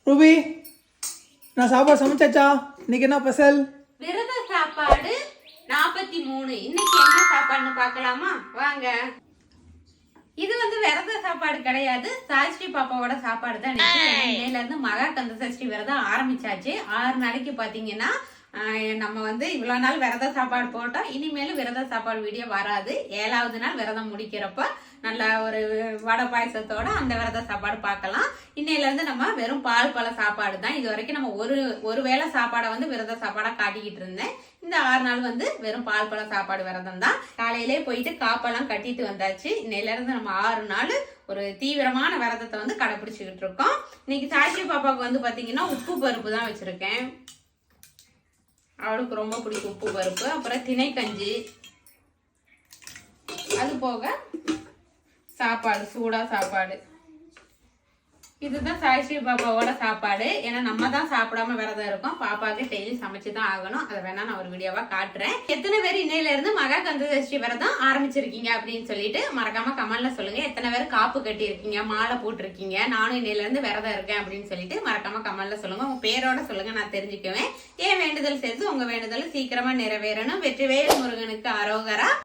Ruby, நான் சாப்பாடு சமைச்சாச்சா? இன்னைக்கு என்ன ஸ்பெஷல்? விரத சாப்பாடு 43. இன்னைக்கு என்ன சாப்பாடுன்னு பார்க்கலாமா? வாங்க. இது விரத சாப்பாடு கிடையாது, சாஸ்திரி பாப்பாவோட சாப்பாடு தான். இன்னையில இருந்து மகா கந்த சஷ்டி விரதம் ஆரம்பிச்சாச்சு. 6 நாளைக்கு பாத்தீங்கன்னா நம்ம இவ்வளவு நாள் விரத சாப்பாடு போட்டோம். இனிமேலும் விரத சாப்பாடு வீடியோ வராது. 7வது நாள் விரதம் முடிக்கிறப்ப நல்ல ஒரு வடை பாயசத்தோட அந்த விரத சாப்பாடு பார்க்கலாம். இன்னையில இருந்து நம்ம வெறும் பால் பழ சாப்பாடு தான். இது வரைக்கும் நம்ம ஒரு வேளை சாப்பாடை விரத சாப்பாடா காட்டிக்கிட்டு இருந்தேன். இந்த 6 நாள் வெறும் பால் பழ சாப்பாடு விரதம் தான். காலையிலே போயிட்டு காப்பெல்லாம் கட்டிட்டு வந்தாச்சு. இன்னையில இருந்து நம்ம 6 நாள் ஒரு தீவிரமான விரதத்தை கடைபிடிச்சுக்கிட்டு இருக்கோம். இன்னைக்கு சாட்சி பாப்பாவுக்கு பாத்தீங்கன்னா உப்பு பருப்பு தான் வச்சிருக்கேன். அவளுக்கு ரொம்ப பிடிக்கும் உப்பு பருப்பு. அப்புறம் திணை கஞ்சி, அது போக சாப்பாடு, சூடா சாப்பாடு. இதுதான் சாய்ஸ்ரீ பாப்பாவோட சாப்பாடு. ஏன்னா நம்ம தான் சாப்பிடாம விரதம் இருக்கோம். பாப்பாவுக்கு டெய்லி சமைச்சுதான் ஆகணும். அதை வேணா நான் ஒரு வீடியோவா காட்டுறேன். எத்தனை பேர் இன்னையில இருந்து மகா கந்த சஷ்டி விரதம் ஆரம்பிச்சிருக்கீங்க அப்படின்னு சொல்லிட்டு மறக்காம கமெண்ட்ல சொல்லுங்க. எத்தனை பேர் காப்பு கட்டி இருக்கீங்க, மாலை போட்டிருக்கீங்க, நானும் இன்னையில இருந்து விரதம் இருக்கேன் அப்படின்னு சொல்லிட்டு மறக்காம கமெண்ட்ல சொல்லுங்க. உங்க பேரோட சொல்லுங்க, நான் தெரிஞ்சுக்குவேன். ஏன் வேண்டுதல் சேர்த்து உங்க வேண்டுதல் சீக்கிரமா நிறைவேறணும். வெற்றிவேல் முருகனுக்கு அரோகரா.